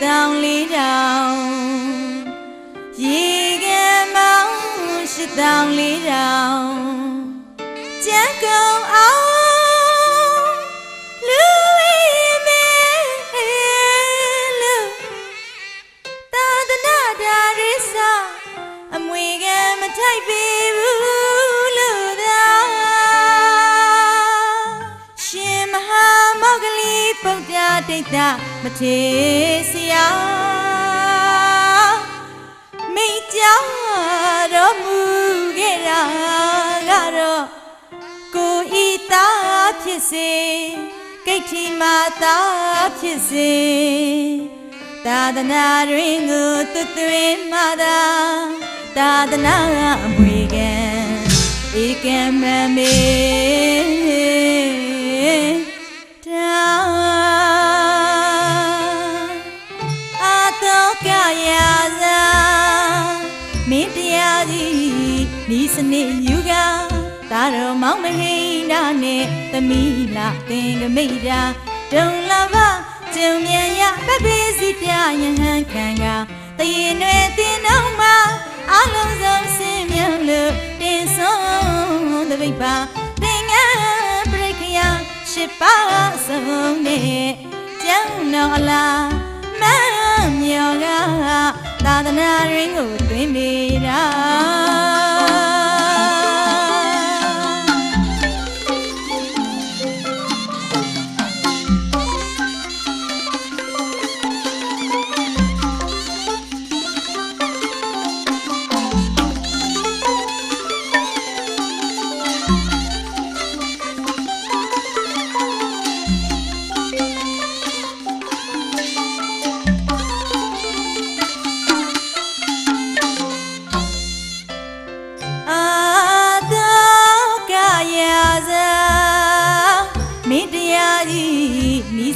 တောင်လေးတောင်ရေကန်မောင်းရှစ်တောင်လေးတောင်ကြံကုန်အောင်လူဝေးမဲလူသာသနာဒါရိစာအမွေခံမထိုက်ပေဘူးလို့သာရှင်မဟာမောဂလိပုဒ္ဓဒိဋ္ဌမထေဆရာမိတ်ကြောင့်တော်မူခဲ့တာကတော့ကိုဤသားဖြစ်စေကိဋ္ဌိမာသားဖြစ်စေသာသနာတွင်ကိုသွတ်သွင်းမှသာသာသနာအမွေခံဧကံမမေတာအာတောကရာဇာမင်းတရားကြီးဤစနစ်ယူကသာတော်မောင်မဟိနာနဲ့သမီးလာသင်္ကမိတ်တာဒုံလာဘကျုံမြန်ရပပိစိတယဟန်ခံကတရင်တွေတင်တော့မှာအလုံးစုံစင်မြတ်လို့တင်ဆုံးတပိတ်ပါသင်္ကန်းပရိခယရှစ်ပါးဆုံးနဲ့ကျမ်းတော်အလားမမြော်ကသာသနာရင်းကိုတွင်မိတာ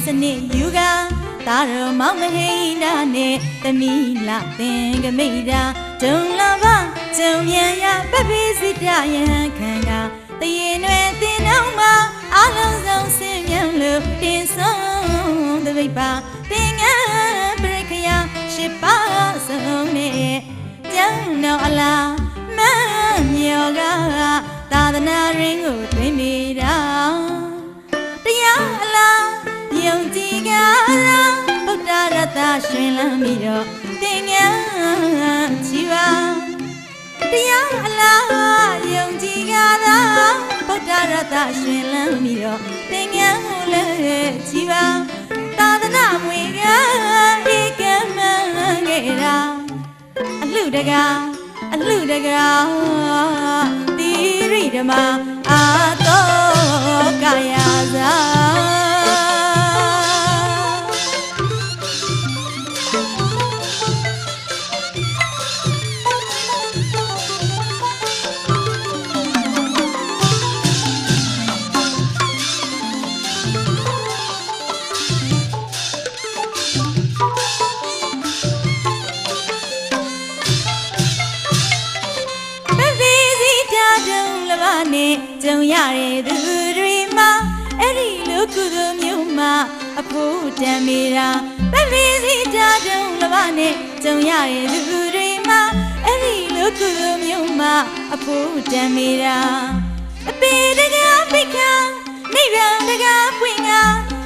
စနစ်ယူကသာတော်မောင်မဟိနာနဲ့သမီးလာသင်္ကမိတ်တာဒုံလာဘကျုံမြန်ရပပိစိတယဟန်ခံကတရင်တွေတင်တော့မှာအလုံးစုံစင်မြတ်လို့တင်ဆုံးတပိတ်ပါသင်္ကန်းပရိခယရှစ်ပါးဆုံးနဲ့ကျမ်းတော်အလားမမြော်ကသာသနာရင်းကိုတွင်မိတာတရားအလားယုံကြည်ကြသောဗုဒ္ဓရတ္တရှင်လမ်းပြီးတော့သင်္ကန်းကြည်ပါတရားအလားယုံကြည်ကြသောဗုဒ္ဓရတ္တရှင်လမ်းပြီးတော့သင်္ကန်းကိုလည်းကြည်ပါသာသနာမွေကဧကမငယ်တာအလှတကားတိရိဓမ္မာအာတောကာယဇာနဲ့ကြုံရတဲ့သူတွေမှာအဲ့ဒီလူကုသိုလ်မျိုးမှာအဖို့တန်မိတာပပိစိတာတုံးလဘနဲ့ကြုံရတဲ့သူတွေမှာအဲ့ဒီလူကုသိုလ်မျိုးမှာအဖို့တန်မိတာအပေတကားပိခာနိဗ္ဗာန်တကားပွင့်က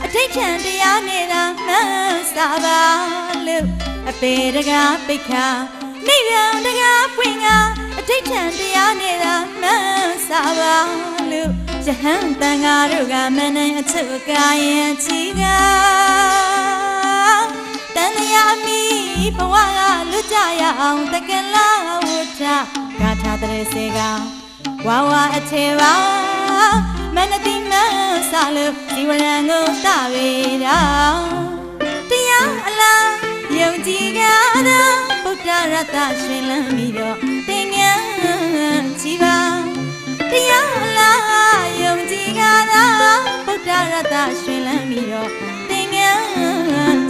အဋိဋ္ဌံတရားနဲ့သာမှန်းစားပါလို့အပေတကားပိခာနိဗ္ဗာန်တကားပွင့်ကအဋိဋ္ဌံတရားနဲ့သာမှန်းစားပါလို့ယဟန်တန်ဃာတို့ကမနိုင်အချုပ်ကာယံချီကတန်တရားမိဘဝကလွတ်ကြရအောင်တကလာဝဋ္ဌဂါထာတရေစေကဝါဝအထေပါမနတိမဆာလို့ဒီဝရံကိုတဝေတော်တရားအလားယုံကြည်ကြသောဗုဒ္ဓရတ္တရှင်လမ်းပြီးတော့သင်္ကန်းကြည်ပါတရားအလားယုံကြည်ကြသောဗုဒ္ဓရတ္တရှင်လမ်းပြီးတော့သင်္ကန်း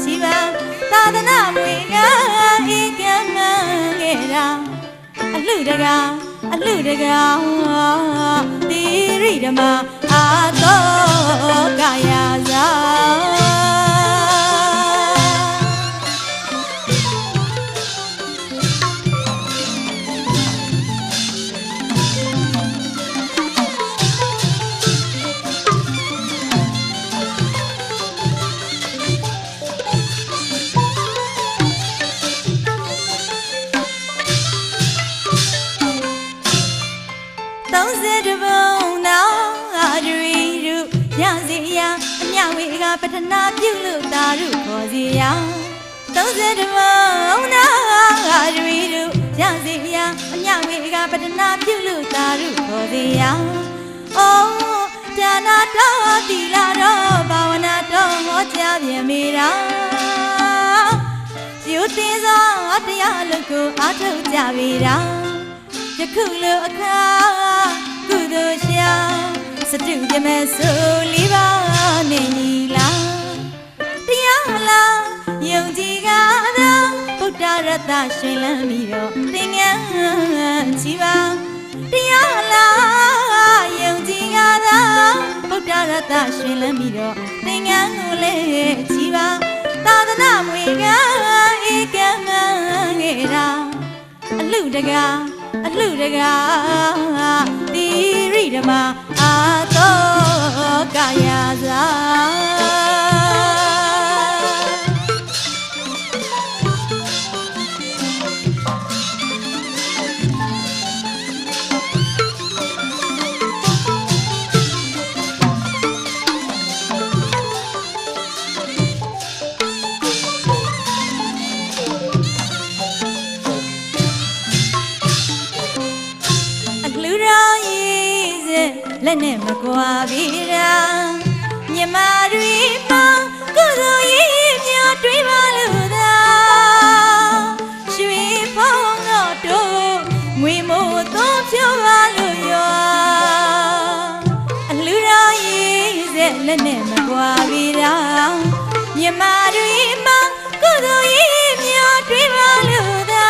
ကြည်ပါသာသနာမွေကဧကမငယ်တာအလှတကားတိရိဓမ္မာအာတောကာယဇာ ထနာပြုလို့တာရုခေါ်စီရာ30မောင်နာရီတို့ရစီရာအမြဝေကပထနာပြုလို့တာရုခေါ်စီရာအိုးဒါနာတော်တီလာတော်ဘာဝနာတော်ဟောကြားပြန်မိတာယူတင်သောတရားလုံးကိုအားထုတ်ကြပြီတာယခုလိုအခါကုသိုလ်ရှာစတုပြမဲ့ဆိုလေးပါနေညီလားတရားလားယုံကြည်ကားသောဗုဒ္ဓရတ္တရှင်လန်းပြီးတော့သင်္ကန်းချီပါတရားလားယုံကြည်ကားသောဗုဒ္ဓရတ္တရှင်လန်းပြီးတော့သင်္ကန်းကိုလည်းချီပါသာသနာမွေကဧကမံငေရာအလူတကာတိရိဓမ္မအာသောကာယသာလက်နဲ့မကွာပြီရာမြမတွေမှာကိုယ်တော်ရေးမြတွေးပါလို့သာရွှေဖုံးတော့တို့ငွေမို့တော့ဖြောပါလို့ရောအလူတော်ရေးစက်လက်နဲ့မကွာပြီရာမြမတွေမှာကိုယ်တော်ရေးမြတွေးပါလို့သာ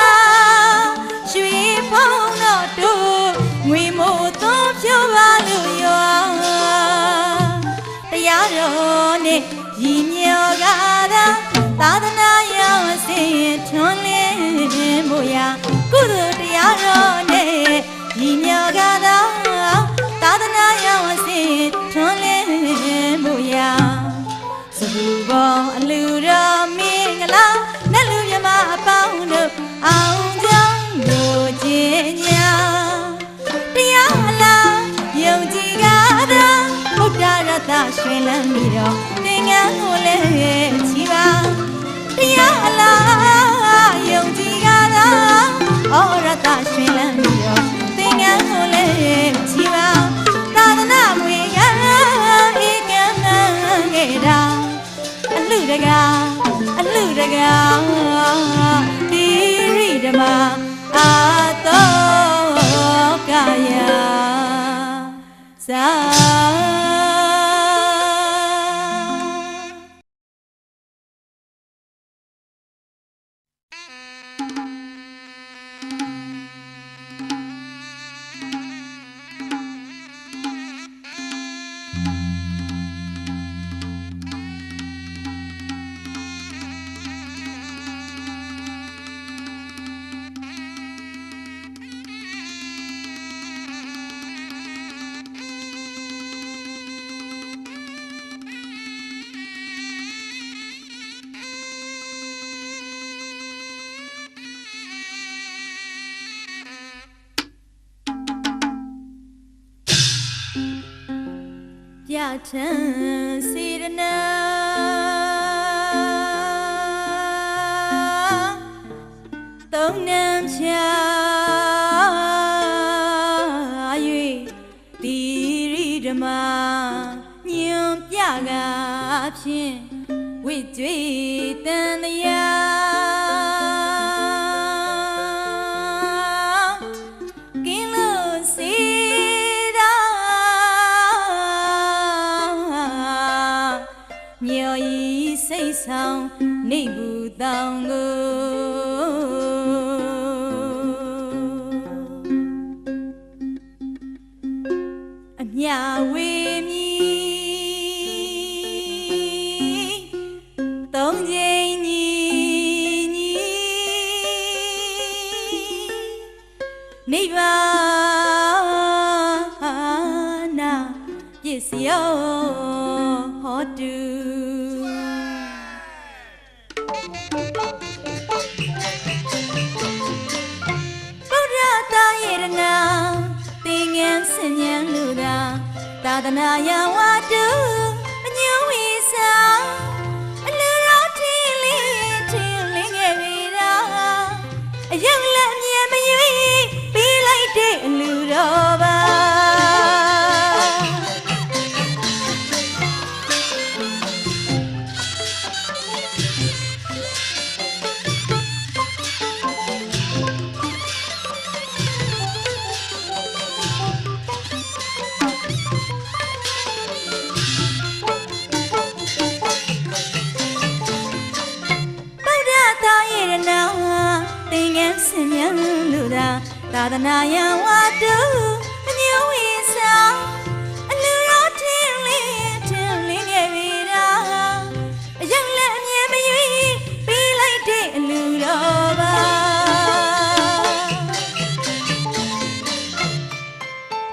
ရွှေဖုံးတော့တို့ငွေမို့တော့ဖြောပါလို့တရားတော်နဲ့ညီမြော်ကားသာသနာရောင်စင်ထွန်းလင်းမို့ရာကုသိုလ်တရားတော်နဲ့ညီမြော်ကားသာသနာရောင်စင်ထွန်းလင်းမို့ရာစဘူပေါင်းအလူတော်မင်္ဂလာနဲ့လူမြမအပေါင်းတို့အောင်ကြောင်းတို့ခြင်းညာတရားလားယုံကြည်ကားသောဗုဒ္ဓရတ္တရှင်လန်းပြီးတော့သင်္ကန်းကိုလည်းချီပါတရားလားယုံကြည်ကားသောဩရတ္တရှင်လန်းပြီးတော့သင်္ကန်းကိုလည်းချီပါသာသနာမွေကဧကမံငေတာအလူတကာတိရိဓမ္မအာသောကာယသာပြထန်စေရနာသုံးနှံချာ၍တိရိဓမ္မညွန်ပြကားဖြင့်ဝိကျွေတန်တရားကင်းလို့စေမြော်ဤစိတ်ဆောင်နေဘူးတောင်ကိုအမြဝေမြီသုံးချိန်ညီနိဗ္ဗာန်ပစ္စယောဟောတုသာသနာယဝတ္တုအညွှန်းဝိစာ င်မြန်လူသာသာသနာယံဝါတူအညဝေစာအလူရောထင်းလင်းခဲ့ပြီလားအယုံလက်အမြဲမရွေးပြီးလိုက်တဲ့အလူတော်ပါ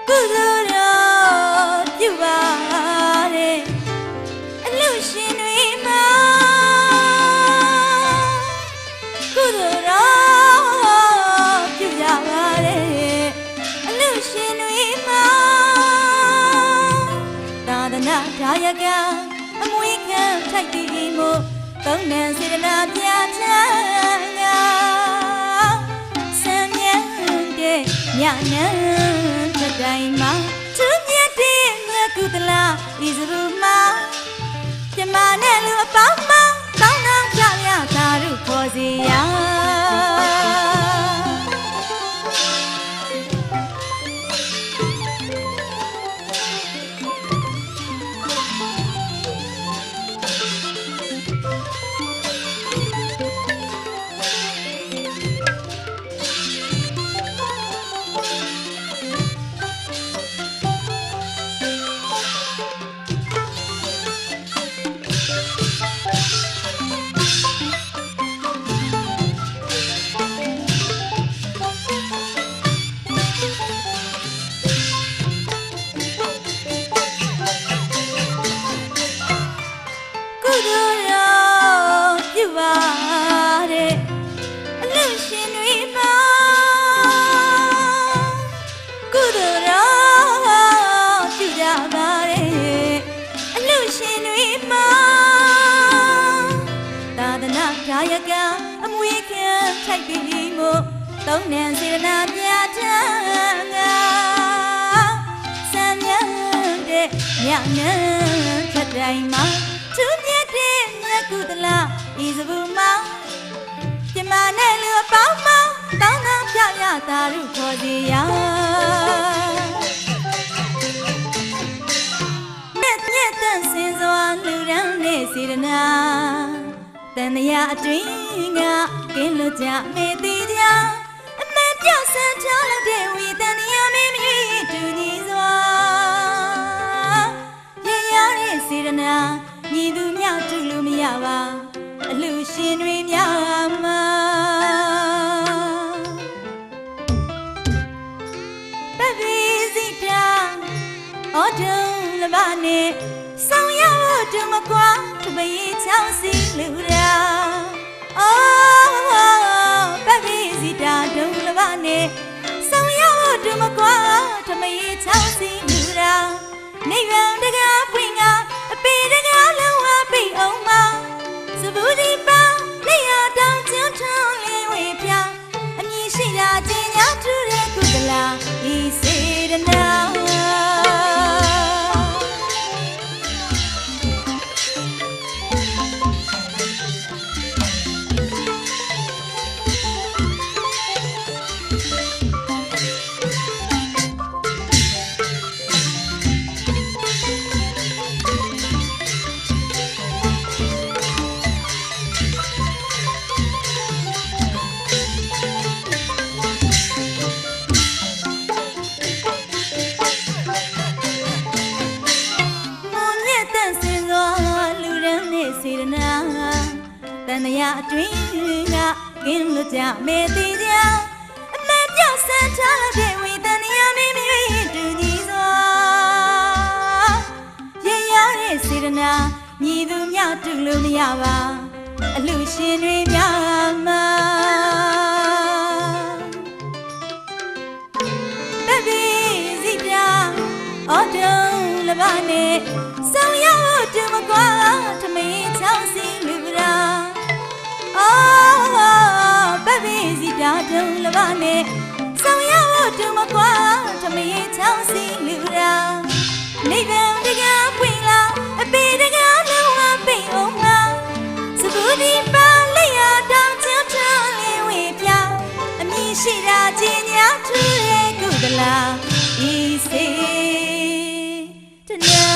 ကုသိုလ်တော်ပြုပါတဲ့အလူရှင်တွေမှာကုသိုလ်တော်ပြုကြပါတဲ့အလူရှင်တွေမှာသာသနာဒါယကအမွေခံထိုက်တည်မှုသုံးနံစေတနာပြချမ်းသာဆံမြန်းတဲ့ညနံတဲ့တိုင်းမှာသူမြတ်တဲ့မြတ်ကုသလဤစရုမှာပြမနဲ့လူအပေါင်းမတောင်းနာပြရသာရုခေါ်စီရဒါယကအမွေခံထိုက်ပြီးမှုသုံးနံစေတနာပြချမ်းသာဆံမြန်းတဲ့ညနံထက်တိုင်းမှာသူမြတ်တဲ့မြတ်ကုသလဤစဘူးမောင်းပြမနဲ့လူအပေါင်းမောင်းတောင်းနာပြရသာရုခေါ်စီရမြတ်မြတ်တန်စင်စွာလူရန်နဲ့စေတနာတန်ရာအတွင်းကကင်းလွတ်ကြမေတ္တိကြအမေပြောက်ဆန်းချလို့တဲ့ဝီတန်ရာမင်းမြွေတူညီစွာရရတဲ့စေရနာညီသူမြောက်တူလို့မရပါအလူရှင်တွေများမှာပပိစိတာအော်တုံးလမနဲ့ဆောင်ရဖို့တူမကွာတပည့်ချောင်းစီလူရာအော်ပပိစိတာဒုံလမနဲ့ဆောင်ရဖို့တူမကွာတပည့်ချောင်းစီလူရာနေရန်တကားပွင့်ကအပေတကားလုံးဝပိအောင်မစဘူးဒီပါလက်ရတောင်ကျွန်းထွန်းလေးဝေပြအမြင်ရှိတာကျင်ညာထူတဲ့ကုသလာဤစေရနာစေရနာတန်ရာအတွင်းကကင်းလွတ်ကြမေတ္တိကြအမေပြောက်ဆန်းချလို့တဲ့ဝီတန်ရာမင်းမြွေတူညီစွာရရတဲ့စေရနာညီသူမြောက်တူလို့မရပါအလူရှင်တွေများမှာတပိစိပြအော်တုံးလမနဲ့ဆောင်ရဖို့တူမကွာထမင်းချောင်းစီလူရာအော်ပပိစိတာဒုံလမနဲ့ဆောင်ရဖို့တူမကွာထမင်းချောင်းစီလူရာနေဗံတကားပွင့်လာအပေတကားလုံးဝပိတ်အောင်မစဘူးဒီပါလက်ရတောင်ကျွန်းထွန်းလေးဝေပြအမြင်ရှိတာကျင်ညာထူတဲ့ကုသလာဤစေတနာ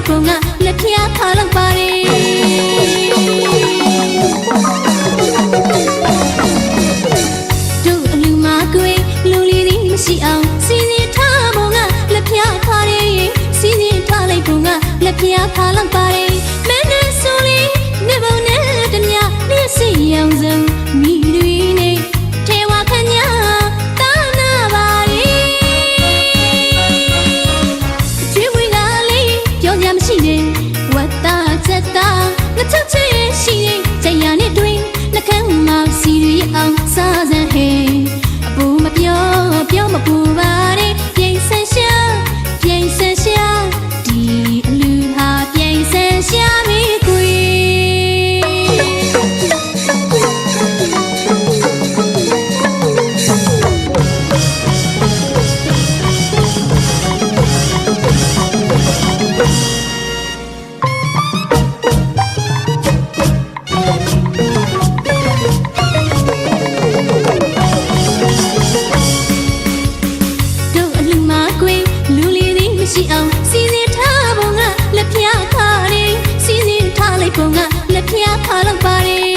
လိုက်ပုံကလက်ဖျားခါလောက်ပါတယ်တို့အလူမကွေလူလီသည်မရှိအောင်စီစဉ်ထားပုံကလက်ဖျားခါရဲစီစဉ်ထားလိုက်ပုံကလက်ဖျားခါလောက်ပါတယ်မင်းနဲ့ဆိုလေးနေပုံနဲ့တမမျက်စိရောင်စုံမိတွေနဲ့ထေဝခညာတာနာပါရီကျွေးဝေးကလေးပြောကြမရှိနဲ့ဝတ်သားချက်သားငါချက်ချင်ရှိရင်ကြရနဲ့တွင်နှကန်းမှာစီရီအောင်စားစမ်းဟဲအပူမပြောမပူပါနဲ့ပြင်ဆင်ရှာဒီအလူဟာပြင်ဆင်ရှာမိကွေရှိအောင်စီစဉ်ထားပုံကလက်ဖျားခါရဲစီစဉ်ထားလိုက်ပုံကလက်ဖျားခါလောက်ပါတယ်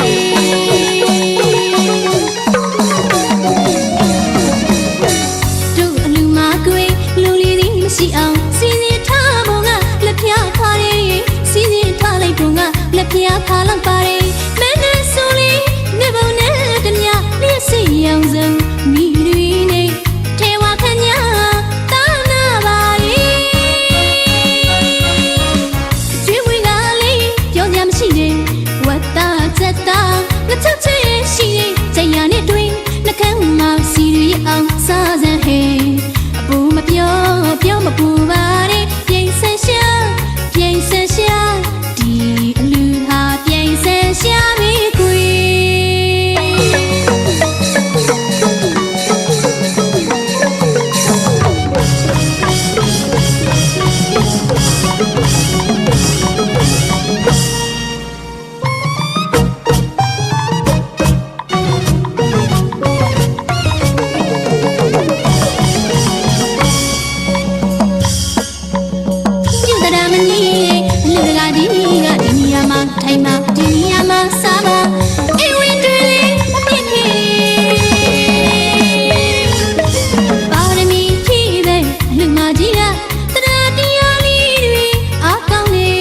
တို့အလူမကွေလူလီသည်မရှိအောင်စီစဉ်ထားပုံကလက်ဖျားခါရဲစီစဉ်ထားလိုက်ပုံကလက်ဖျားခါလောက်ပါတယ်မင်းနဲ့ဆိုလေးနေပုံနဲ့တမမျက်စိရောင်စုံမိတွေနဲ့ထေဝခညာဝတ်သားချက်သားငါချက်ချင်ရှိရင်ကြရနဲ့တွင်နှကန်းမှာစီရီအောင်စားစမ်းဟဲအပူမပြောမပူပါနဲ့ပြင်ဆင်ရှာဒီအလူဟာပြင်ဆင်ရှာမိကွေထိုင်မှာဒီနေရာမှာစားပါအိမ်ဝင်တွေလေးအပြစ်ခေပါရမီဖြည့်ပဲအလူမကြီးကတရားတရားလေးတွေအားကောင်းနေ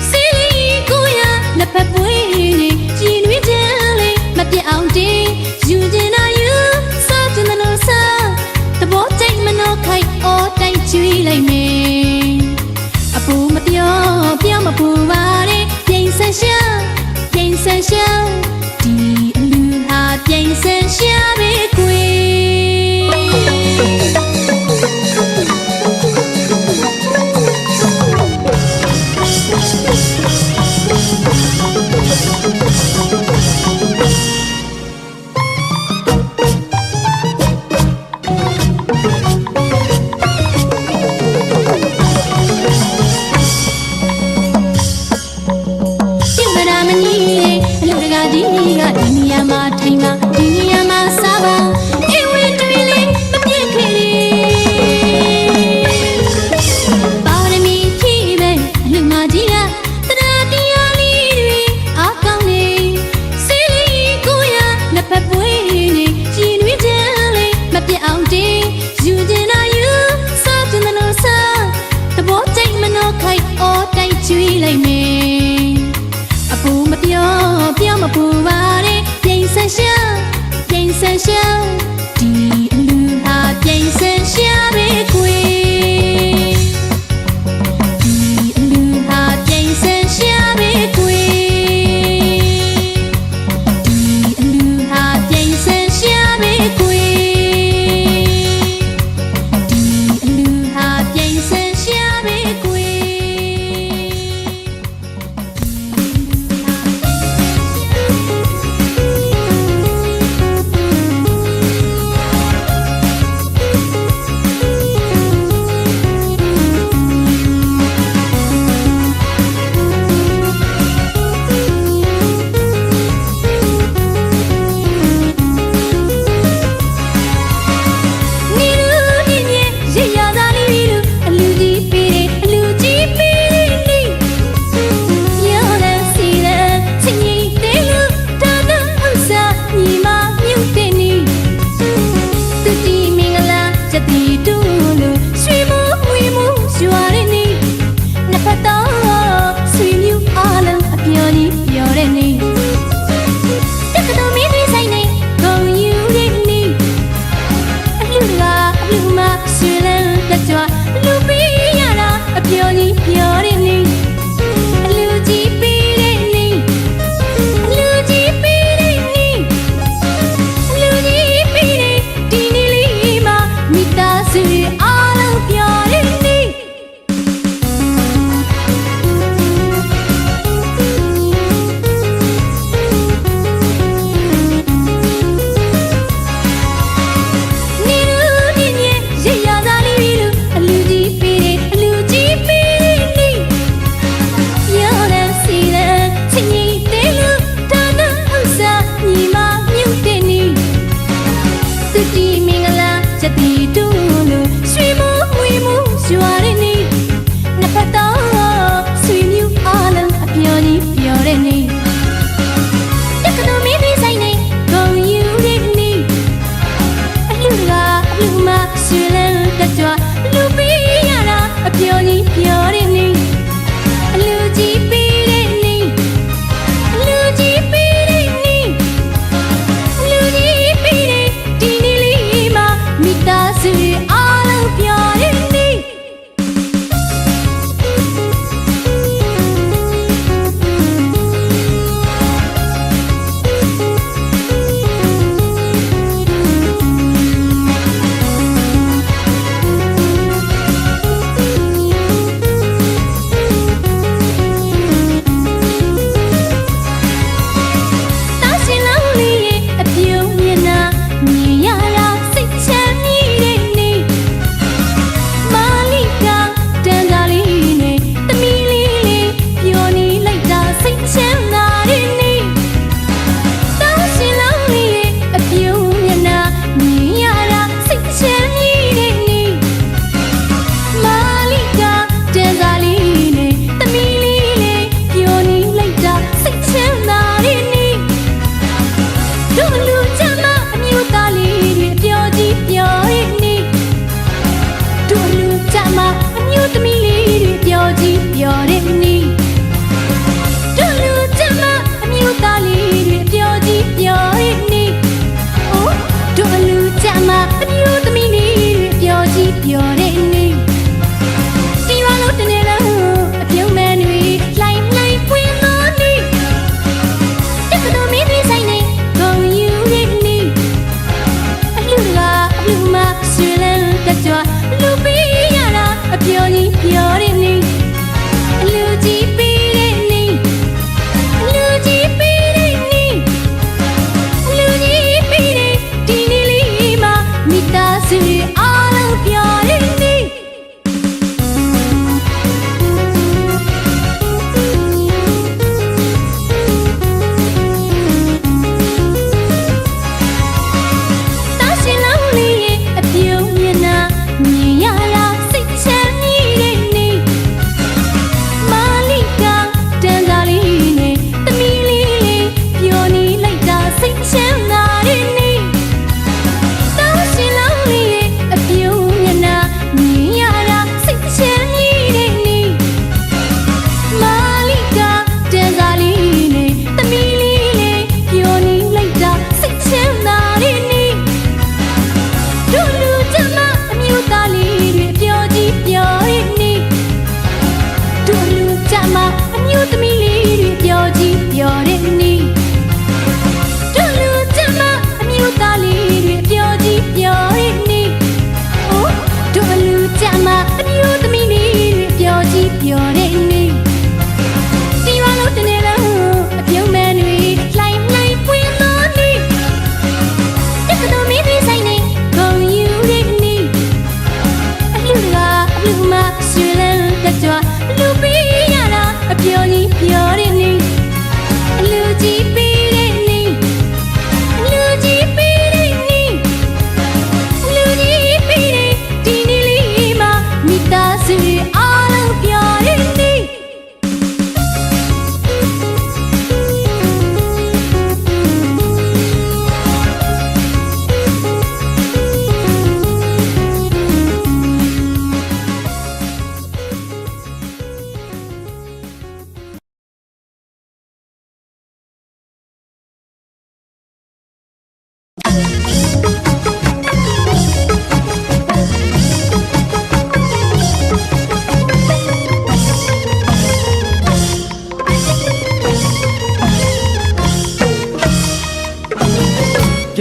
စီလီကိုရလက်ဖက်ပွေးနေကြည်နွေးချမ်းလေးမပြတ်အောင်တင်းယူကျင်တာယူစားကျင်တယ်လို့စားသဘောကျိတ်မနှောခိုက်အော်တိုက်ကျွေးလိုက်မယ်အပူမပြောမပူပါနဲ့ပြင်ဆင်ရှာဒီအလူဟာပြင်ဆင်ရှာပဲကွေဒီနေရာမှာထိုင်မှာဒီနေရာမှာစားပါအိမ်ဝင်တွေလေးမပြည့်ခေပါရမီဖြည့်ပဲအလူမကြီးကတရားတရားလေးတွေအားကောင်းနေစီလီကိုရလက်ဖက်ပွေးနေကြည်နွေးချမ်းလေးမပြတ်အောင်တင်းယူကျင်တာယူစားကျင်တယ်လို့စားသဘောကျိတ်မနှောခိုက်အော်တိုက်ကျွေးလိုက်မယ်အပူမပြောမပူပါနဲ့ပြင်ဆင်ရှာဒီအလူဟာပြင်ဆင်ရှာပဲကွေဒီအလူဟာပြင်ဆင်ရှာပဲကွေဒီအလူဟာပြင်ဆင်ရှာပဲကွေဒီအလူဟာပြင်ဆင်ရှာပဲကွေ ပြောတဲ့နေအလူကြီးပေးတဲ့နေအလူကြီးပေးတဲ့နေအလူကြီးပေးတဲ့ဒီနေ့လေးမှာမိသားစုရဲ့အားလုံးပြောတဲ့နေနေ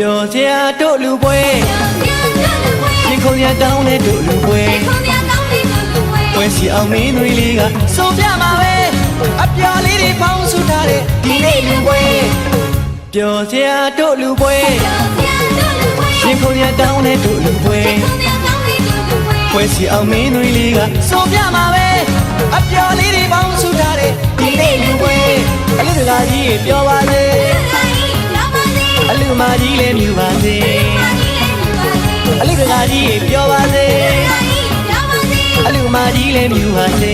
ပြောစရာတို့လူပွဲရင်ခုန်ရတောင်းတဲ့တို့လူပွဲပွဲစီအောင်မင်းတွေလေးကစုံပြမှာပဲအပျော်လေးတွေပေါင်းစုထားတဲ့ဒီနေ့လူပွဲပြောစရာတို့လူပွဲရင်ခုန်ရတောင်းတဲ့တို့လူပွဲပွဲစီအောင်မင်းတွေလေးကစုံပြမှာပဲအပျော်လေးတွေပေါင်းစုထားတဲ့ဒီနေ့လူပွဲအလူတကာကြီးပြောပါစေအလူမကြီးလည်းမြူပါစေအလူတကာကြီးပြောပါစေအလူမကြီးလည်းမြူပါစေ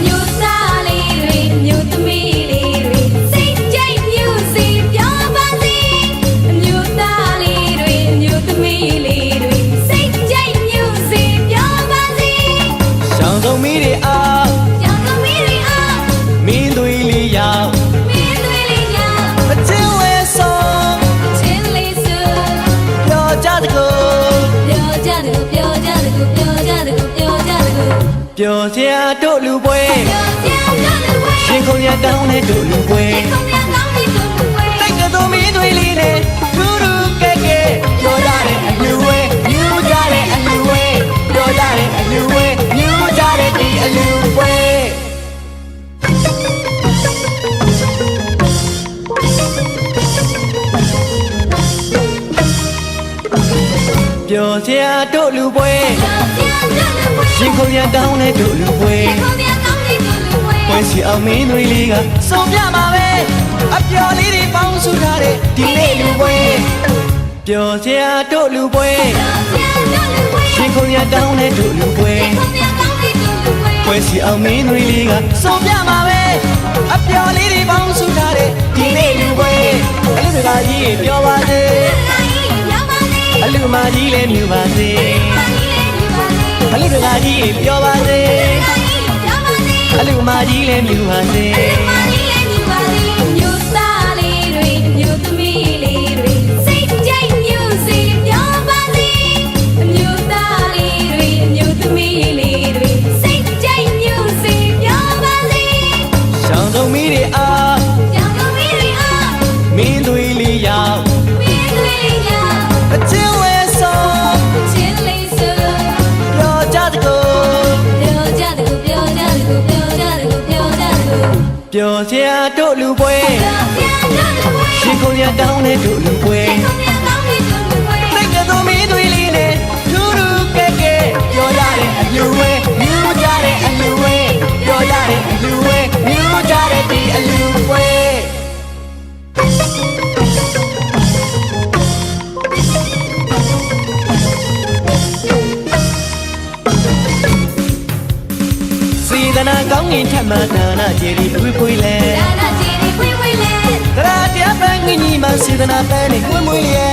မျိုးသားလေးတွေမျိုးသမီးလေးတွေစိတ်ကြိုက်မျိုးစီပြောပါစေမျိုးသားလေးတွေမျိုးသမီးလေးတွေစိတ်ကြိုက်မျိုးစီပြောပါစေရှောင်းဆုံးမီးတွေအားရောင်သမီးတွေအားမင်းသွေးလေးရောက်မင်းတွေလေးရောက်အချင်းဝဲဆုံးချင်းလေးစုပြောကြတကူပြောကြတကူပြောကြတကူပြောကြတကူပြောကြတကူပြောစရာတို့လူပွဲရင်ခုန်ရတောင်းတဲ့တို့လူပွဲတိတ်ကတော်မင်းတွေလေးနဲ့ထူးထူးကဲကဲပြောကြတဲ့အလူဝဲမြူကြတဲ့အလူဝဲပြောကြတဲ့အလူဝဲမြူကြတဲ့ဒီအလူဝဲပြောစရာတို့လူပွဲရင်ခုန်ရတောင်းတဲ့တို့လူပွဲပွဲစီအောင်မင်းတွေလေးကစုံပြမှာပဲအပျော်လေးတွေပေါင်းစုထားတဲ့ဒီနေ့လူပွဲပြောစရာတို့လူပွဲရင်ခုန်ရတောင်းတဲ့တို့လူပွဲပွဲစီအောင်မင်းတွေလေးကစုံပြမှာပဲအပျော်လေးတွေပေါင်းစုထားတဲ့ဒီနေ့လူပွဲအလူတကာကြီးပြောပါစေအလူမကြီးလည်းမြူပါစေအလူတကာကြီးပြောပါစေအလူမကြီးလည်းမြူပါစေမျိုးသားလေးတွေမျိုးသမီးလေးတွေစိတ်ကြိုက်မျိုးစီပြောပါစေမျိုးသားလေးတွေမျိုးသမီးလေးတွေစိတ်ကြိုက်မျိုးစီပြောပါစေရှောင်းဆုံးမီးတွေအားရောင်သမီးတွေအားမင်းသွေးလေးရောက်မင်းတွေလေးရောက်အချင်းဝဲဆုံးချင်းလေးစုပြောကြတကူပြောကြတကူပြောကြတကူပြောကြတကူပြောကြတကူပြောစရာတို့လူပွဲရင်ခုန်ရတောင်းတဲ့တို့လူပွဲတိတ်ကတော်မင်းတွေလေးနဲ့ထူးထူးကဲကဲပြောကြတဲ့အလူဝဲမြူကြတဲ့အလူဝဲပြောကြတဲ့အလူဝဲမြူကြတဲ့ဒီအလူဝဲစေတနာကောင်းငင်ထက်မှဒါနကျေရီပွေးပွေးလဲဒါနကျေရီပွေးပွေးလဲတရားတရားပန်းငင်ကြီးမှစေတနာပန်းနေပွေးပွေးလဲ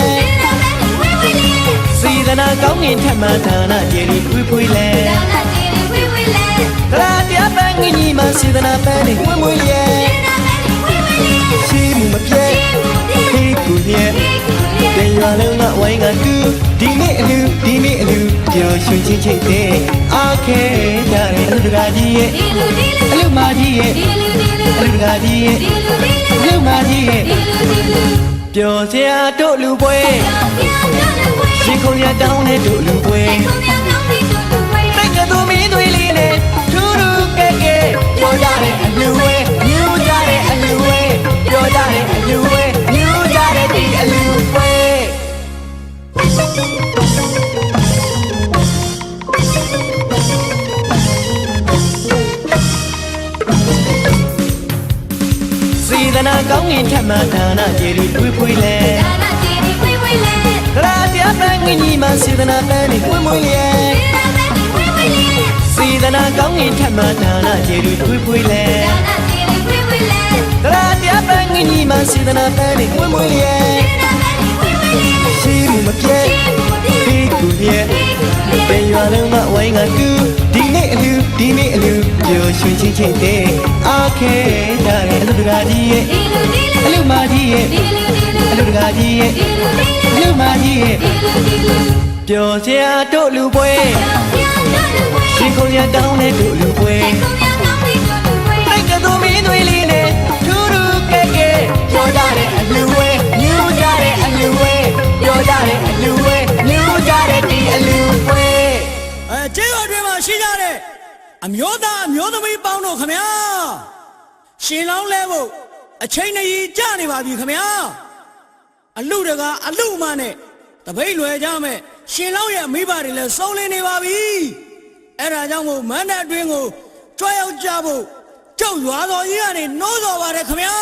စေတနာကောင်းငင်ထက်မှဒါနကျေရီပွေးပွေးလဲဒါနကျေရီပွေးပွေးလဲတရားတရားပန်းငင်ကြီးမှစေတနာပန်းနေပွေးပွေးလဲရှိမှုမပြတ်ခေကူရဲ့တင်ရလုံးကဝိုင်းကတူဒီနေ့အလူဒီနေ့အလူပြောရွှင်ချင်းချိတ်တဲ့အားခဲကြတဲ့အလူတကာကြီးရဲ့အလူမကြီးရဲ့အလူတကာကြီးရဲ့အလူမကြီးရဲ့ပြောစရာတို့လူပွဲရင်ခုန်ရတောင်းတဲ့တို့လူပွဲတိတ်ကတော်မင်းတွေလေးနဲ့ထူးထူးကဲကဲပြောကြတဲ့အလူဝဲမြူကြတဲ့အလူဝဲပြောကြတဲ့အလူဝဲမြူကြတဲ့ဒီအလူဝဲစေတနာကောင်းငင်ထက်မှဒါနကျေရီပွေးပွေးလဲဒါနကျေရီပွေးပွေးလဲတရားတရားပန်းငင်ကြီးမှစေတနာပန်းနေပွေးပွေးလဲစေတနာကောင်းငင်ထက်မှဒါနကျေရီပွေးပွေးလဲဒါနကျေရီပွေးပွေးလဲတရားတရားပန်းငင်ကြီးမှစေတနာပန်းနေပွေးပွေးလဲရှိမှုမပြတ်ခေကူရဲ့တင်ရလုံးကဝိုင်းကတူဒီနေ့အလူဒီနေ့အလူပြောရွှင်ချင်းချိတ်တဲ့အားခဲကြတဲ့အလူတကာကြီးရဲ့အလူမကြီးရဲ့အလူတကာကြီးရဲ့အလူမကြီးရဲ့ပြောစရာတို့လူပွဲရင်ခုန်ရတောင်းတဲ့တို့လူပွဲတိတ်ကတော်မင်းတွေလေးနဲ့ထူးထူးကဲကဲပြောကြတဲ့အလူဝဲမြူကြတဲ့ မျိုးသမီးပေါင်းတို့ခမညာရှင်လောင်းလဲဖို့အချိန်ကြီးကြနေပါပြီခမညာအလူတကအလူမနဲ့တပိတ်လွယ်ကြမဲ့ရှင်လောင်းရဲ့မိဘတွေလည်းစုံလင်နေပါပြီအဲ့ဒါကြောင့်မို့မန္တအတွင်းကိုကြွရောက်ကြဖို့ကြောက်ရွာတော်ကြီးကနေနှိုးတော်ပါတယ်ခမညာ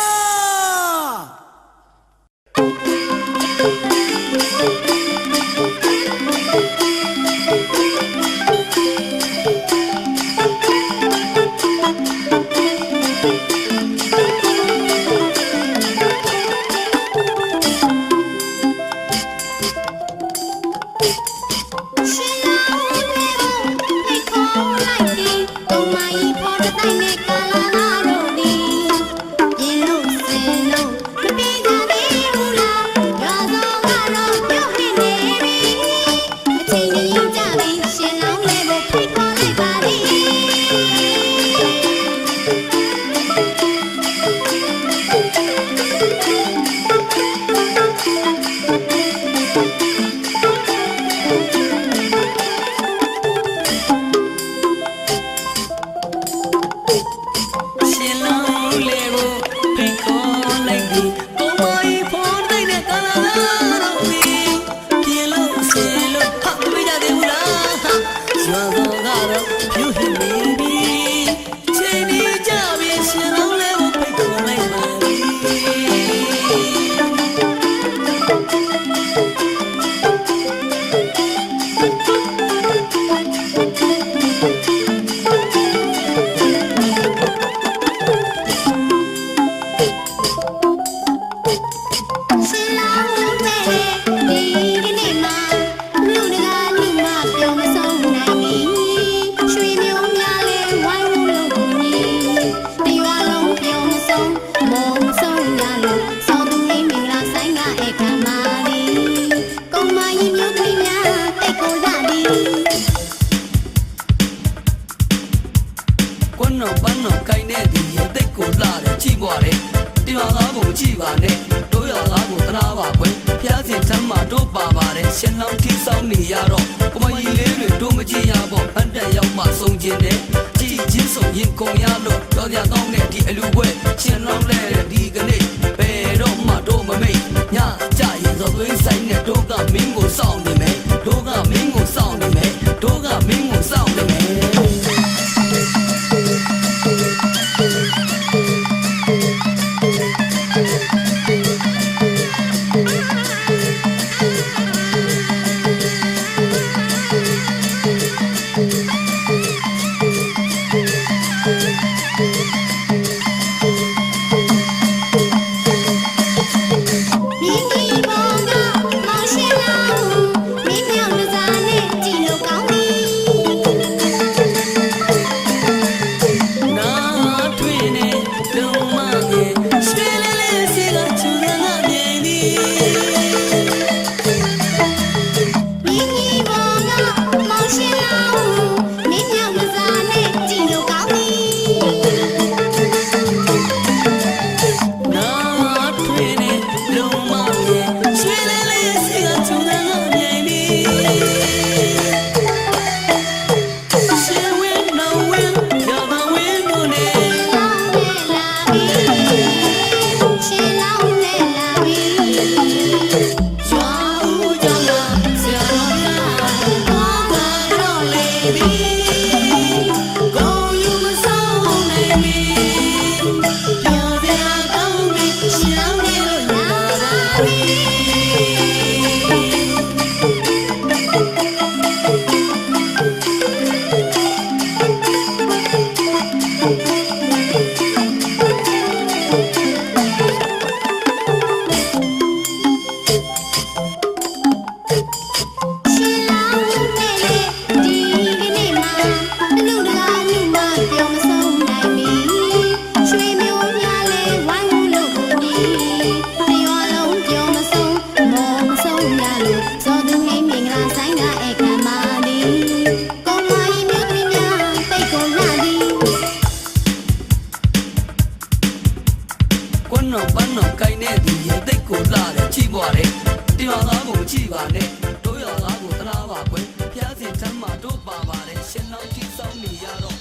ရှင်လောင်းတိဆောင်နေရတော့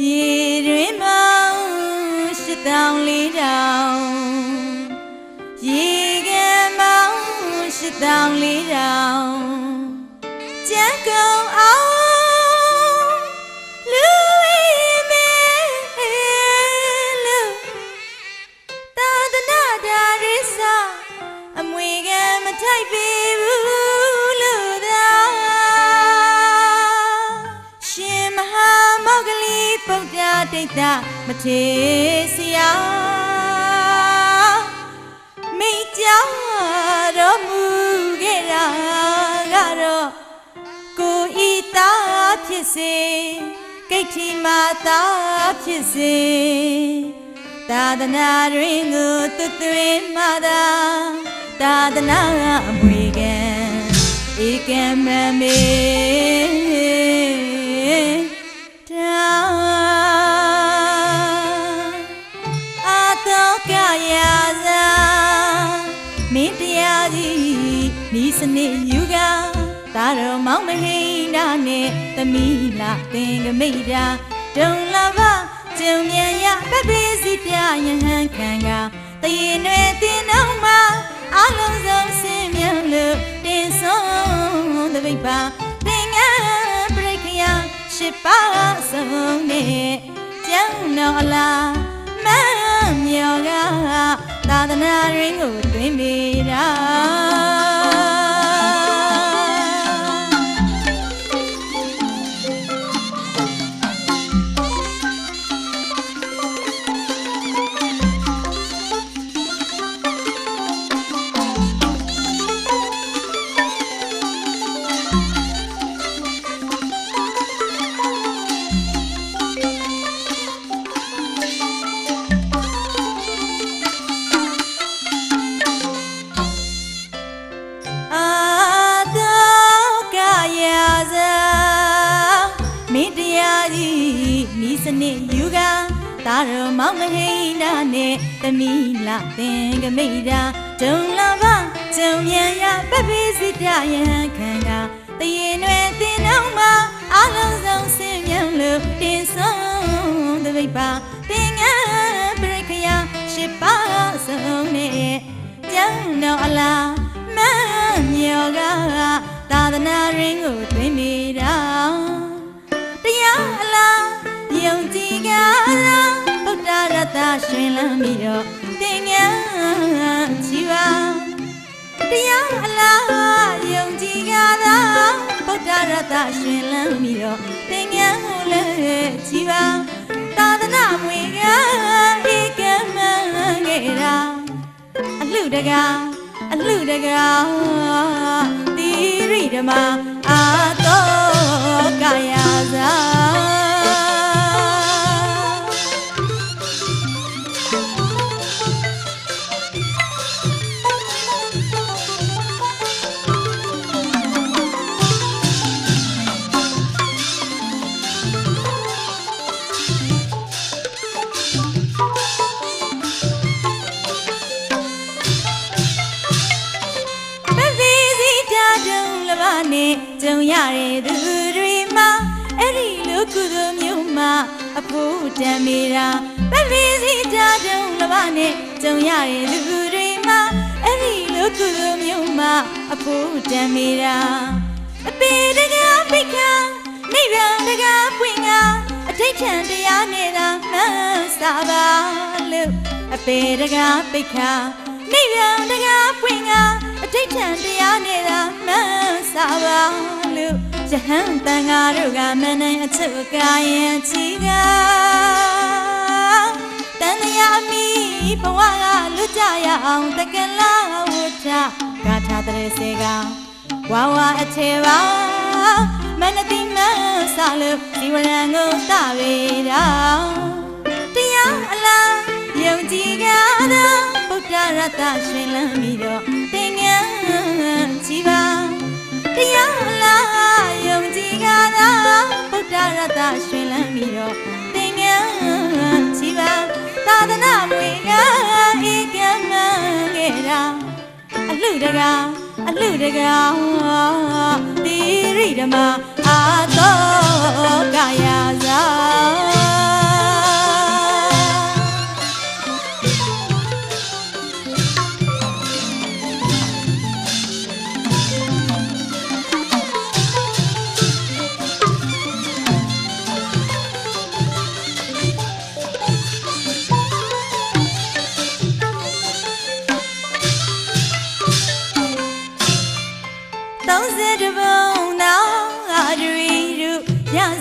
ရေတွင်မောင်ရှစ်တောင်လေးတောင်ရေကန်မောင်ရှစ်တောင်လေးတောင်ကြံကုန်အောင်လူဝေးမဲလူသာသနာတော်ရစ်စာအမွေကမထိုက်ပေဘူးလို့သာရှင်မဟာမောဂလိပုဒ္ဓဒိဋ္ဌမထေဆရာမိတ်ကြောင့်တော်မူခဲ့တာကတော့ကိုဤသားဖြစ်စေကိဋ္ဌိမာသားဖြစ်စေသာသနာတွင်ကိုသွတ်သွင်းမှသာသာသနာအမွေခံဧကမမေတာအာတောကရာဇာမင်းတရားကြီးဤစနစ်ယူကသာတော်မောင်မဟိနာနဲ့သမီးလာသင်္ကမိတ်တာဒုံလာဘကျုံမြန်ရပပိစိတယဟန်ခံကတရင်တွေတင်အောင်မှာအလုံးစုံစင်မြန်းလို့တင်ဆုံးတပိတ်ပါသင်္ကန်းပရိခယရှစ်ပါးဆုံးနဲ့ကျမ်းတော်အလားမမြော်ကသာသနာရင်းကိုတွင်မိတာစနစ်ယူကသာတော်မောင်မဟိနာနဲ့သမီးလာသင်္ကမိတ်တာဒုံလာဘကျုံမြန်ရပပိစိတယဟန်ခံကတရင်တွေတင်အောင်မှာအလုံးစုံစင်မြန်းလို့တင်ဆုံးတပိတ်ပါသင်္ကန်းပရိခယရှစ်ပါးဆုံးနဲ့ကျမ်းတော်အလားမမြော်ကသာသနာရင်းကိုတွင်မိတာတရားအလားယုံကြည်ကြသောဗုဒ္ဓရတ္တရှင်လမ်းပြီးတော့သင်္ကန်းချီပါတရားအလားယုံကြည်ကြသောဗုဒ္ဓရတ္တရှင်လမ်းပြီးတော့သင်္ကန်းကိုလည်းချီပါသာသနာမွေကဧကမငယ်တာအလှတကားတိရိဓမ္မာအာတောကာယဇာနဲ့ကြုံရတဲ့သူတွေမှာအဲ့ဒီလူကုသိုလ်မျိုးမှာအဖို့တန်မိတာပပိစိတာတုံးလဘနဲ့ကြုံရတဲ့သူတွေမှာအဲ့ဒီလူကုသိုလ်မျိုးမှာအဖို့တန်မိတာအပေတကားပိခာနိဗ္ဗာန်တကားပွင့်ကအဋိဋ္ဌံတရားနဲ့သာမှန်းစားပါလို့အပေတကားပိခာနိဗ္ဗာန်တကားပွင့်ကအဋိဋ္ဌံတရားနဲ့သာမှန်းစားပါလို့ယဟန်တန်ဃာတို့ကမနိုင်အချုပ်ကာယံချီကတန်တရားမိဘဝကလွတ်ကြရအောင်တကလာဝဋ္ဌဂါထာတရေစေကဝါဝအထေပါမနတိမဆာလို့ဒီဝရံကိုတပေတော်တရားအလားယုံကြည်ကြသောဗုဒ္ဓရတ္တရှင်လမ်းပြီးတော့သင်္ကန်းချီပါတရားအလားယုံကြည်ကြသောဗုဒ္ဓရတ္တရှင်လမ်းပြီးတော့သင်္ကန်းချီပါသာသနာမွေကဧကမငယ်တာအလှတကားတိရိဓမ္မာအာတောကာယဇာ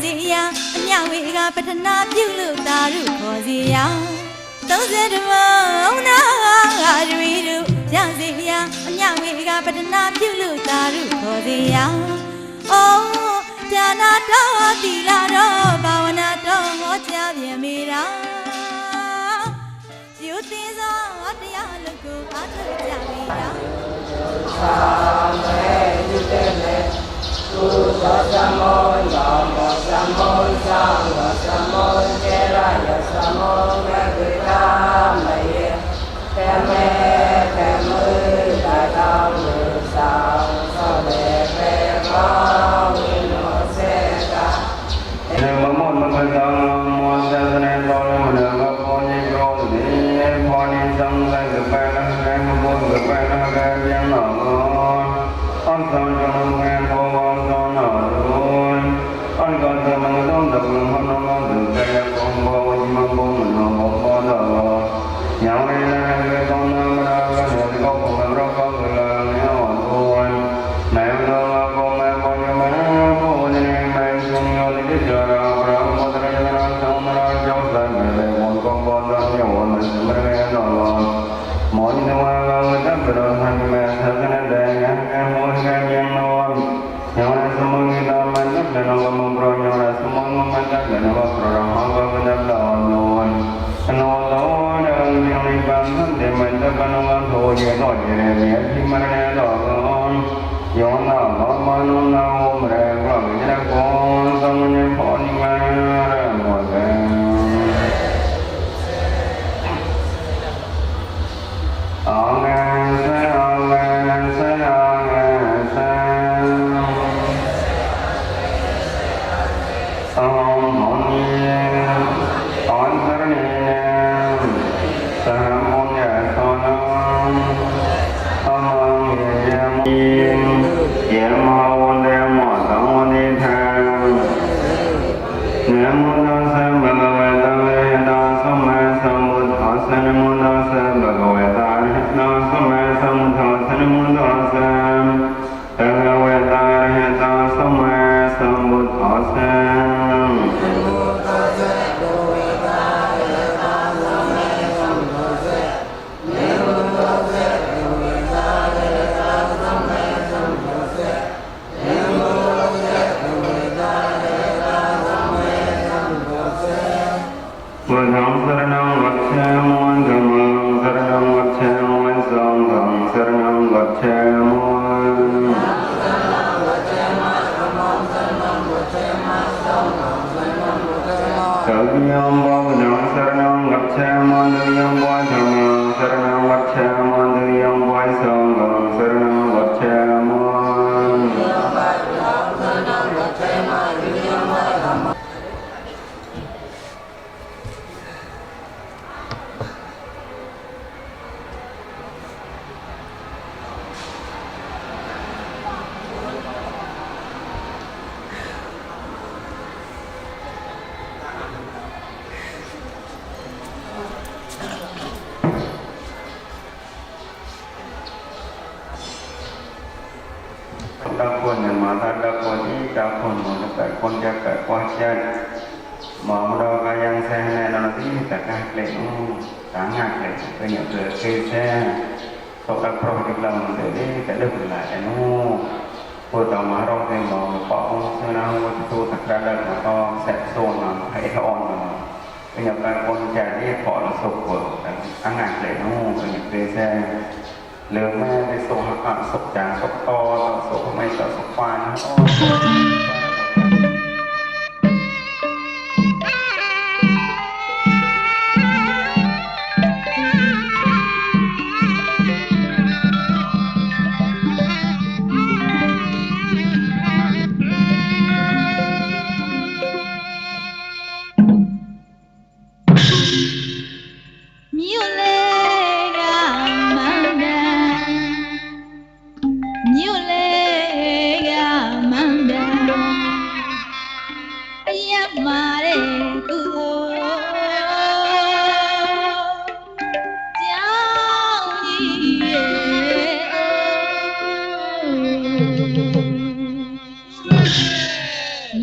စီရာအမြဝေကပထနာပြုလို့တာရုခေါ်စီရာ30မောင်းနာရီတို့ရစီရာအမြဝေကပထနာပြုလို့တာရုခေါ်စီရာအော်ဒါနာတော်တီလာတော့ဘာဝနာတော်ဟောကြားပြန်မိတာယူသိသောတရားလို့ကိုအားထုတ်ကြမိတာသာမေယူတဲ့လေသုသောသမ္မောယောမောသမ္မောသံဃောသမ္မောကျေရယသမ္မောမေတ္တာမယေတမေတမေတတောဝိသာသောတေပေကောဝိနောစေတာနမမောနမတံမောသနေသောမနမဘောနိရောဓိဘောနိသံဃေကပနကေမဘောကပနကေယံနောအံသံဇမငေဘောဝံသောနာရောအံကတမံသောတမံမနောမောတေကောဘောဝိမဘောမနောဘောဘောသောညောင်းနေလေကောနာမနာကရေကောဘမရောကောကလညောသောနေနောဘောမေဘောယမနောဘောနေမေသုညောတိကြရာဘရမောတရယနာသောမနာကြောင့်သံမေဘောကောဘောသောညောနစမရေနောမောနိနဝါကဝတ္တပရောဟံမေသကနတေယံမောဟေယံနောညောနသမုန်ိတမနတနောဝမပရောညောနသမုန်မတကနဝပရောဟံဘဝတလောနောနောသောနံယံပံသံတေမတကနောသောယေနောယေရေမေအတိမရဏေသောယောနာမောမနုနာဝမရေကောဝိရကောသမညေဖောနိမရမောတေအာငေသေအာငေသေအာငေသေသောမောနိဩန္တရဏေသံမောညသောနံအမံယေမိယေမဝန္တေမောသံဝနိထံနမုနောသံဘဂဝေတံယေတောသမ္မာသမ္ဗုဒ္ဓောသနမုနောသံဘဂဝေတံနောသမ္မာသမ္ဗုဒ္ဓောသနမုနောသံဘဂဝေတံယေတောသမ္မာသမ္ဗုဒ္ဓောသံဝေဒံသရဏံဝက္ခေမောဓမ္မံသရဏံဝက္ခေမောသံဃံသရဏံဝက္ခေမောသဗ္ဗယံဘောဓံသရဏံဝက္ခေမောဒုယံဘောဓမ္မံသရဏံဝက္ခေမောဒုယံဘောသံဃံသရဏံဝက္ခေမောตะคนมาตะคนที่ตะคนมันแต่คนจะเกิดความเชื่อมองเราก็ยังแซงในเราที่แต่การเปลี่ยนต่างหากเลยก็อย่างเกิดคือแช่เขาตะโปรดิลำเดี๋ยวนี้แต่เรื่องหลายนู้พอต่อมาเราเองมองปองเชื่อนะว่าตัวตะการเดินมาก็แสบโซนมาให้ทอนมาก็อย่างการคนจะเรียกขอเราสุขเปิดต่างหากเลยนู้ก็อย่างคือแช่เรื่องแม่ในโซ่หักศพจางศพต่อศพไม่ต่อศพฟาน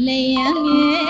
လေယံငယ်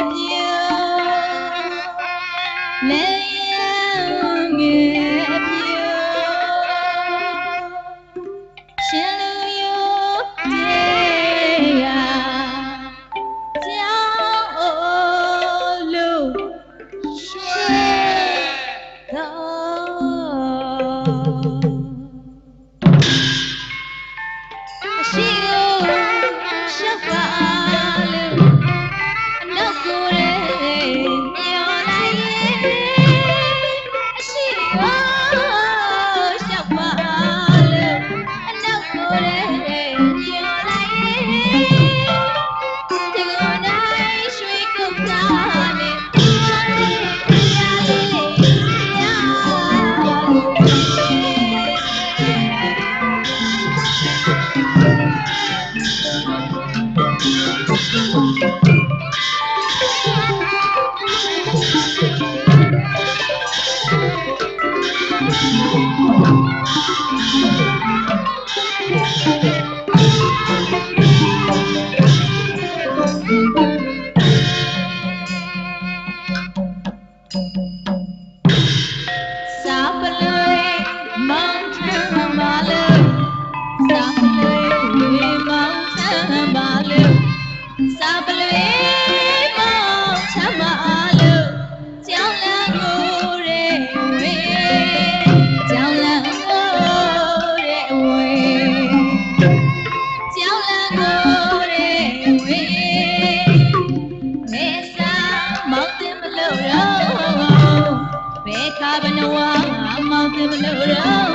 တယ်မလို့တော့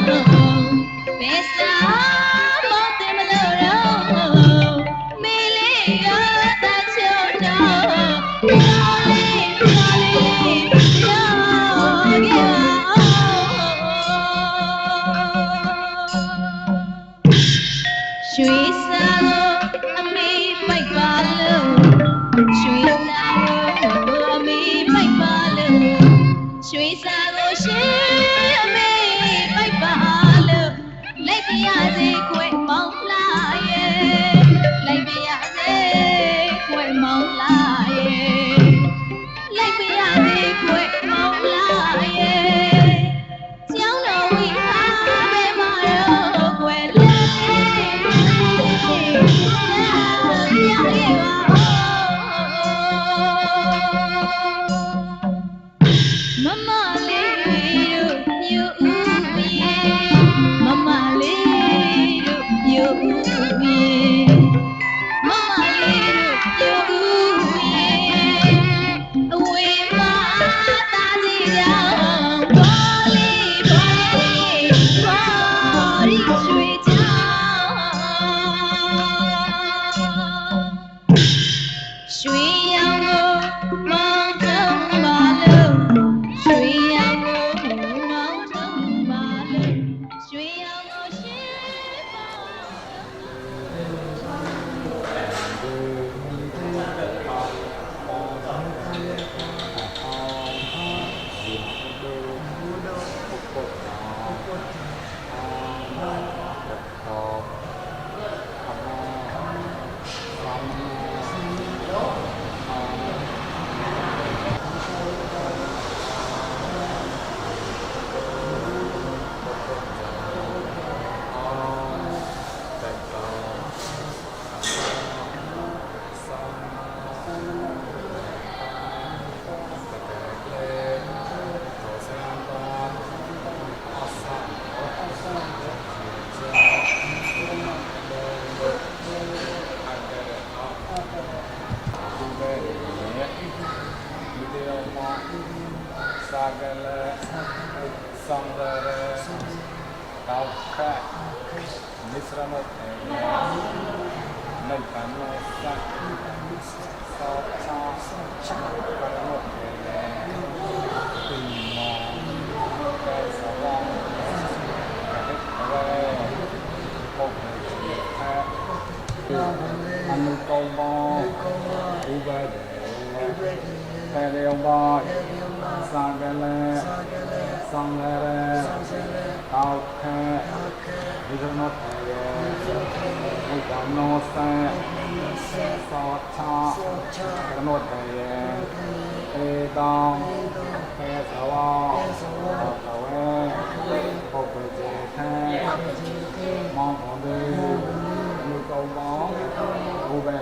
ဘယ်စာမောတယ်မလို့တော့မေလေးရတချို့တော့ရွှေစာကိုအမေပိုက်ပါလို့ရွှေစာကိုအမေပိုက်ပါလို့ရွှေစာကိုရှင်အမေပိုက်ပါလို့လိုက်ပြရစေခွဲမောင်းလာရဲ့လိုက်ပြရစေခွဲမောင်းလာရဲ့လိုက်ပြရစေခွဲမောင်းလာရဲ့ကျောင်းတော်ဝိဟာဘယ်မှာတော့ခွဲမမလေးတို့မြို့ဦးရေမမလေးတို့မြို့ဦးရေမမလေးတို့မြို့ဦးရေအဝေးမှာတာစီရောင်ဘောလေးဘောလေးဘောရီရွှေချောင်းရွှေရောင်ကိုမောင်းထုံးပါလို့ရွှေရောင်ကိုမောင်းထုံးပါလို့ရွှေရောင်ကိုရှင်ပါanh công bò u về để để ông bò sang cái lệ sang cái lệ tao khe bây giờ nó thấy bây giờ nó sẽ so cha cái nó thấy ê đong khe sao tao học về khe mong còn đi như câu bó u về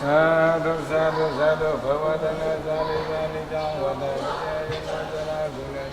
Sadhu sadhu sadhu bhavatana zali zali jangvada jaya jaya guna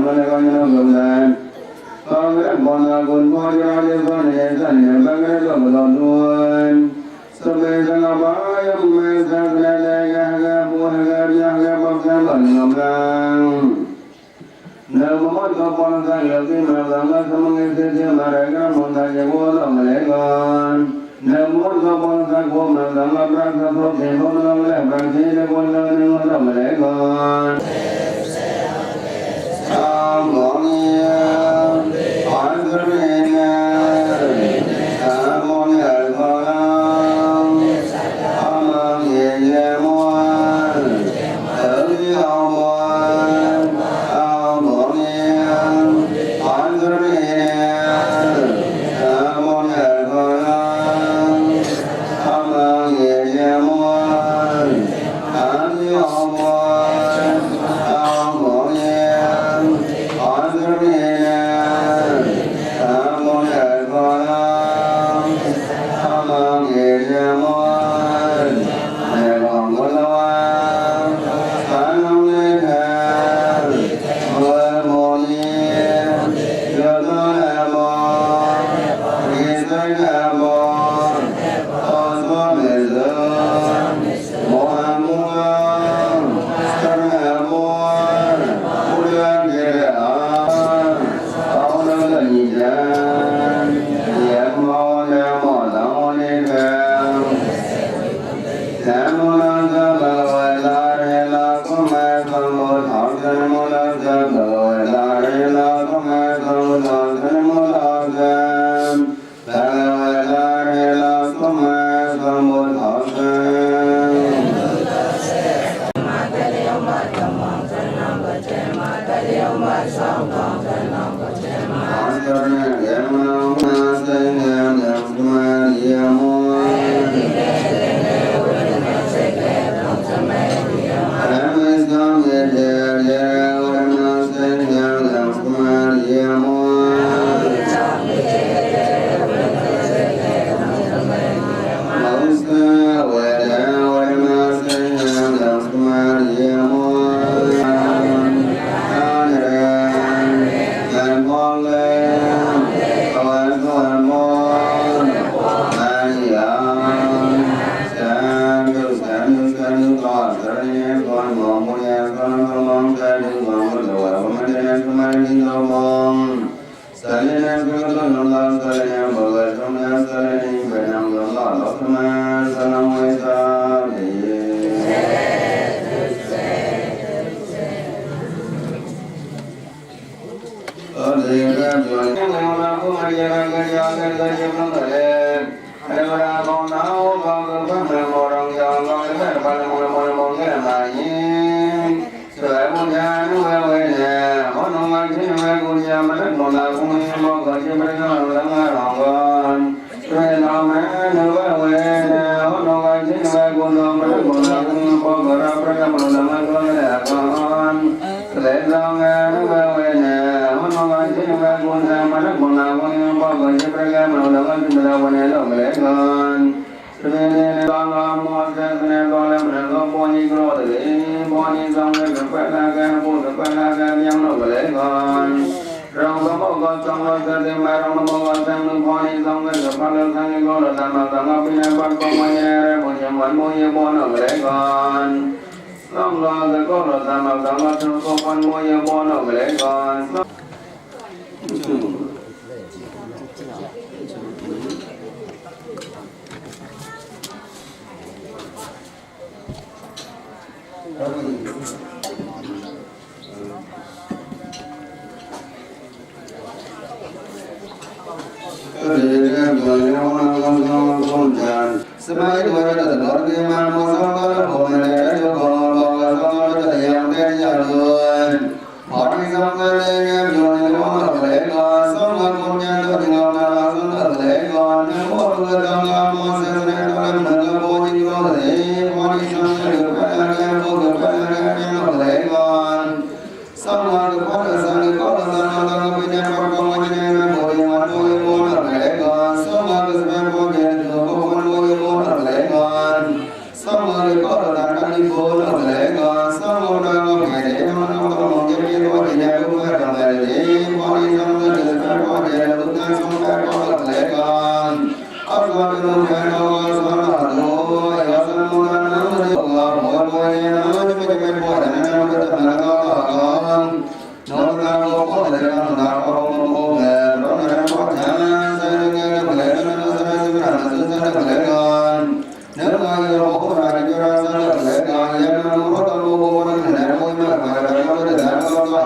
မလေကောညနောကုသံသောကရဘောနာကုဘောရောလေဘောနေသံနေဘဂရတောမတော်တွင်သမေသနာဘာယမေသံဃာလေကဟကဘောဟကဗျာဟကဘောကံဘောနမကံနမောတောပန္နလောကိမလမသမငေသေသေမရကမန္တယေဘောတော်မလေကောနမောသောပန္နကောမလမပရသသောတေဘောတော်မလေပတိလေဘောတော်နမောတော်မလေကောသာမောနိယအာသရေနသာမောနိယကောလံအာမံယေယေမောသေယောမောအာမောနိယအာသရေနသာမောနိယကောလံအာမံယေယေမောအာသေယောမော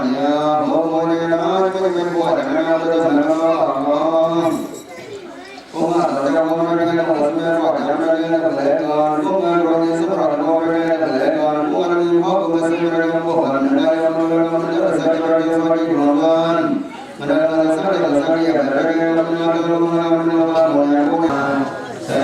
ya mo mo ni na ko me ko da na na da na na ko ma da ya mo na na ko me ko da na na na le ga ko ma ro ni sa ra mo me na le ga ko na ni mo ko se me na ko na na ya mo na na da sa ra ya ma ki mo man mana sa ra sa ya da ra na na na mo ya ko sa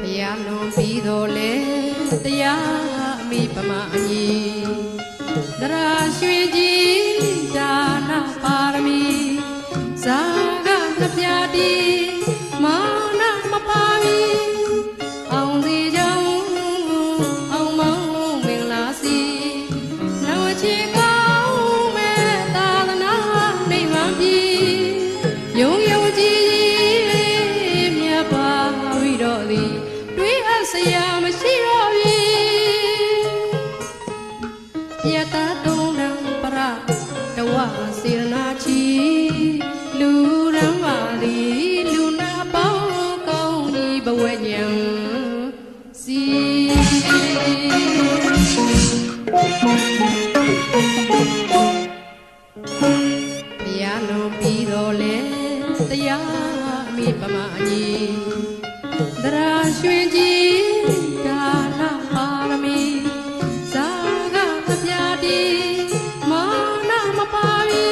ဘုရားလွန်ပြီးတော့လေတရားအမိပမအညီသရရွှေကြီးဒါနပါရမီဇာကနှပြတိမာနမပါမီအောင်စီကြောင့်အောင်မောင်းမင်္ဂလာစီနဝချေကောင်းမဲ့သာသနာနိဗ္ဗာန်ပြီယုံယုံကြည်မြတ်ပါဝိတော်သည်တွေးအပ်စရာမရှိတော့ပြီယတတုံံပရတဝစေရနာချီလူရမ်းပါသည်လူနာပေါင်းကောင်းကြီးဘဝညံစီဘုရားလွန်ပြီးတော့လေတရားအမိပမအညီသရရွှေကြီးဒါနပါရမီဇာကသပြတိမာနမပါမီ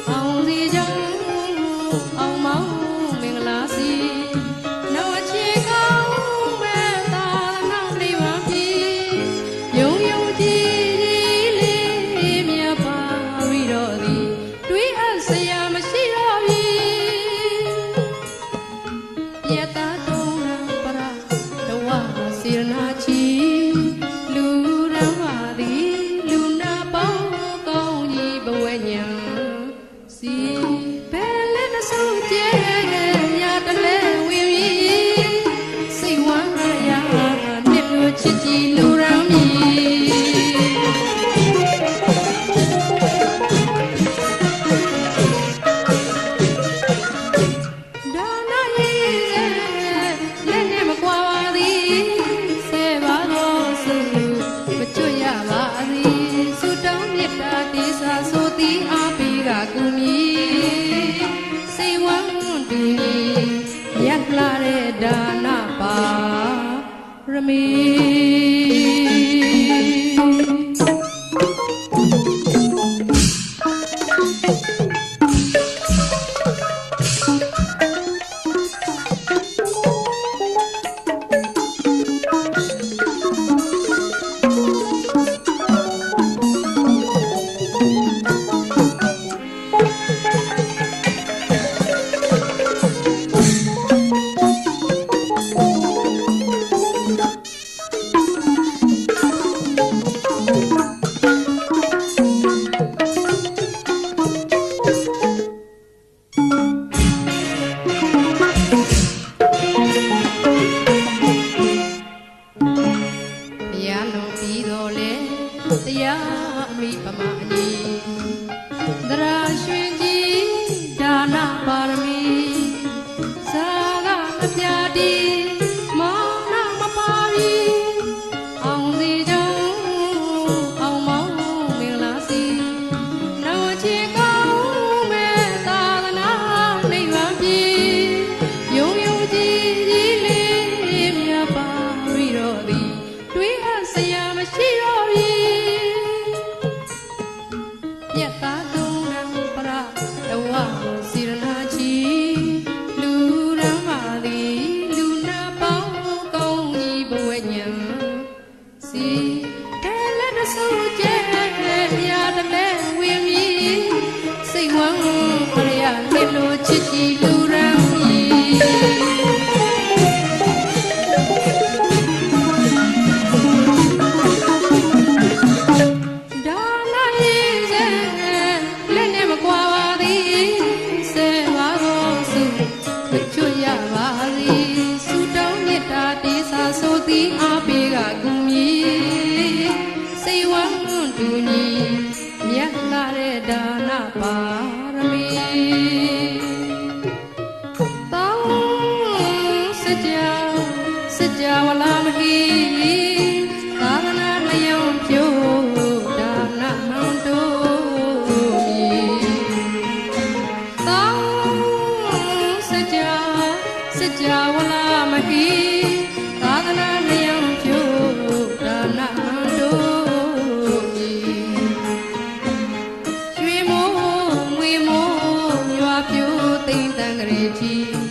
အောင်စီကြောင့်အောင်မောင်းမင်္ဂလာစီနဝချေကောင်းမဲ့သာသနာနိဗ္ဗာန်ပြီယုံယုံကြည်လေးမြတ်ပါဝိတော်သည်တွေးအပ်စရာမရှိတော့ပြီယတတုံံပရတဝစေရနာချီလူရမ်းပါသည်လူနာပေါင်းကောင်းကြီးဘဝညံစီဘယ်လက်နှစုကျဲရတလဲဝင်ပြီးစိတ်ဝမ်းရနှစ်မျိုးချစ်ကြည်လူရမ်းမီဒါနရေးလက်နဲ့မကွာပါသည်ဆဲပါတော့ဆုမကျွတ်ရပါသည်ဆုတောင်းမြတ်တာတေစာဆိုသည်အားပေးကကူမီစိတ်ဝမ်းတူညီရက်လာတဲ့ဒါနပါရမီတရားအမိပမအညီသရရွှေကြီးဒါနပါရမီဇာကမပြတိမောနမပါရီအောင်စီကြောင့်အောင်မောင်းမင်္ဂလာစီနဝချေကောင်းမဲ့သာသနာနိဗ္ဗာန်ပြီယုံယုံကြည်လေးမြတ်ပါဝိတော်သည်တွေးအပ်စရာမရှိတော့ပြီယတတုံံပရတဝစေရနာချီလူရမ်းပါသည်လူနာပေါင်းကောင်းကြီးဘဝညံစီတဲလက်နှစုကျဲရတလဲဝင်မီစိတ်ဝမ်းခရယနှစ်လိုချစ်ကြည်လူရမ်းမီဆိုသည်အားပေးကကူမီစိတ်ဝမ်းတူညီမြတ်လာတဲ့ဒါနပါရမီတောင်းစကြဝဠာမဟိသာသနာမယုံဖြိုးဒါနမန္တုမီတောင်းစကြဝဠာမဟိသာသနာမယံဖြိုးဒါနမန္တုမီရွှေမိုးငွေမိုးရွာဖြိုး သိမ့်တန်ကြရေကြီး